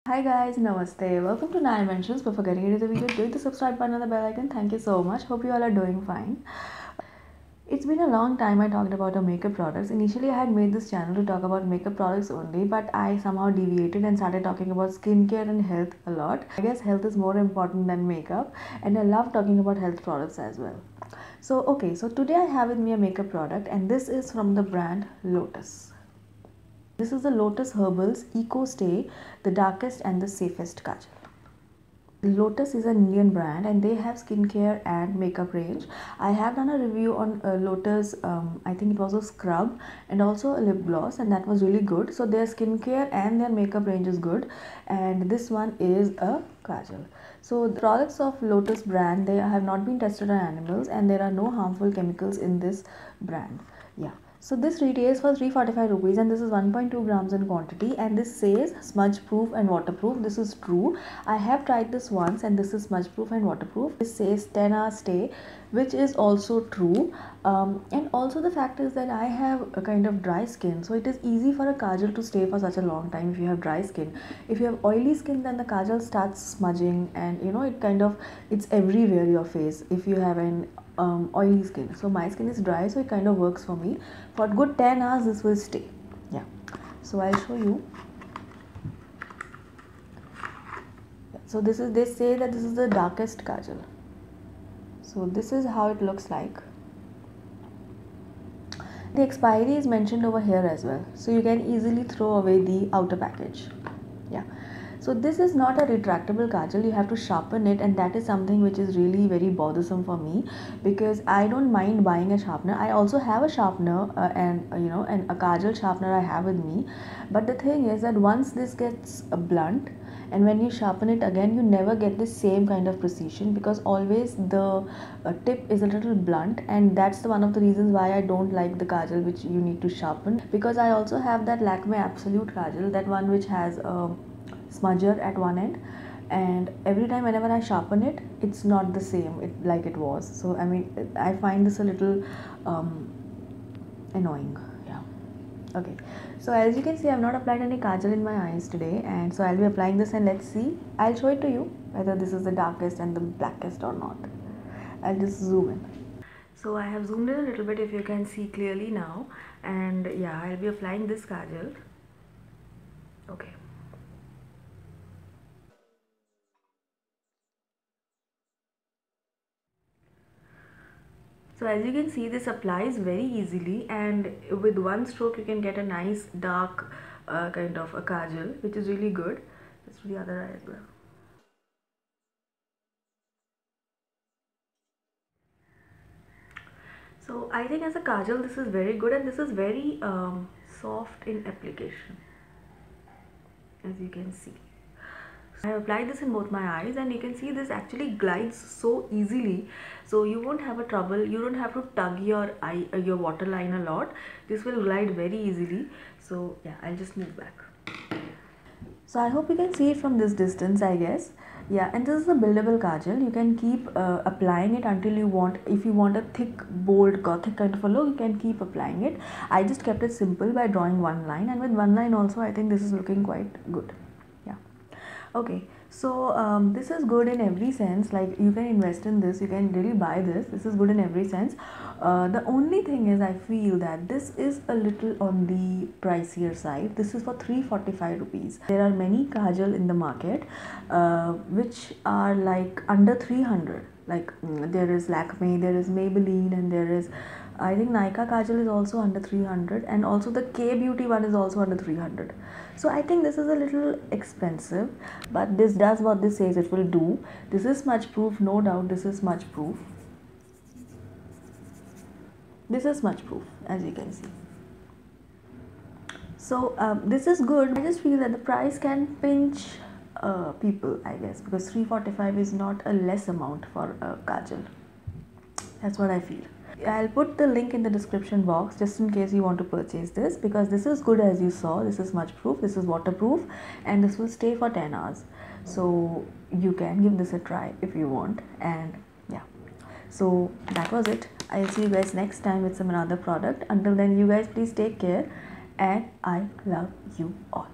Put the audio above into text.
Hi guys, namaste. Welcome to Nine Inventions. Before getting into the video, click the subscribe button and the bell icon. Thank you so much. Hope you all are doing fine. It's been a long time I talked about makeup products. Initially, I had made this channel to talk about makeup products only, but I somehow deviated and started talking about skincare and health a lot. I guess health is more important than makeup, and I love talking about health products as well. So today I have with me a makeup product, and this is from the brand Lotus. This is the Lotus Herbals Eco Stay, the darkest and the safest kajal. Lotus is an Indian brand and they have skincare and makeup range. I have done a review on Lotus, I think it was a scrub and also a lip gloss, and that was really good. So their skincare and their makeup range is good, and this one is a kajal. So the products of Lotus brand, they have not been tested on animals and there are no harmful chemicals in this brand. Yeah. So this retails for 345 rupees and this is 1.2 grams in quantity, and this says smudge proof and waterproof. This is true. I have tried this once and this is smudge proof and waterproof. This says 10 hours stay, which is also true. And also the fact is that I have a kind of dry skin, so it is easy for a kajal to stay for such a long time if you have dry skin. If you have oily skin, then the kajal starts smudging and it's everywhere your face if you have an oily skin. So my skin is dry, so it kind of works for me. For good 10 hours this will stay. Yeah, so I'll show you. So this is, they say that this is the darkest kajal. So this is how it looks like. The expiry is mentioned over here as well, so you can easily throw away the outer package. Yeah. So this is not a retractable kajal, you have to sharpen it, and that is something which is really very bothersome for me, because I don't mind buying a sharpener. I also have a sharpener and a kajal sharpener I have with me, but the thing is that once this gets blunt and when you sharpen it again, you never get the same kind of precision, because always the tip is a little blunt, and that's one of the reasons why I don't like the kajal which you need to sharpen. Because I also have that Lakme Absolute kajal, that one which has a smudger at one end, and every time whenever I sharpen it, it's not the same like it was. So I mean, I find this a little annoying. Yeah. Okay, so as you can see, I've not applied any kajal in my eyes today, and so I'll be applying this, and let's see. I'll show it to you whether this is the darkest and the blackest or not. I'll just zoom in. So I have zoomed in a little bit, if you can see clearly now, and yeah, I'll be applying this kajal. Okay. So as you can see, this applies very easily, and with one stroke you can get a nice dark kind of a kajal, which is really good. Let's do the other eye as well. So I think as a kajal this is very good, and this is very soft in application, as you can see. I have applied this in both my eyes, and you can see this actually glides so easily, so you won't have a trouble. You don't have to tug your eye, your waterline a lot. This will glide very easily. So yeah, I'll just move back. So I hope you can see it from this distance, I guess. Yeah, and this is a buildable kajal. You can keep applying it until you want. If you want a thick, bold, gothic kind of a look, you can keep applying it. I just kept it simple by drawing one line, and with one line also, I think this is looking quite good. Yeah. Okay, so this is good in every sense. Like, you can invest in this, you can really buy this. This is good in every sense. The only thing is, I feel that this is a little on the pricier side. This is for 345 rupees. There are many kajal in the market which are like under 300. Like there is Lakme, there is Maybelline, and there is, I think Nykaa kajal is also under 300, and also the K Beauty one is also under 300. So I think this is a little expensive, but this does what this says it will do. This is smudge proof, no doubt. This is smudge proof. This is smudge proof, as you can see. So this is good. I just feel that the price can pinch people, I guess, because 345 is not a less amount for a kajal. That's what I feel. I'll put the link in the description box just in case you want to purchase this, because this is good, as you saw. This is smudge proof, this is waterproof, and this will stay for 10 hours. So you can give this a try if you want. And yeah, so that was it. I'll see you guys next time with some another product. Until then, you guys please take care, and I love you all.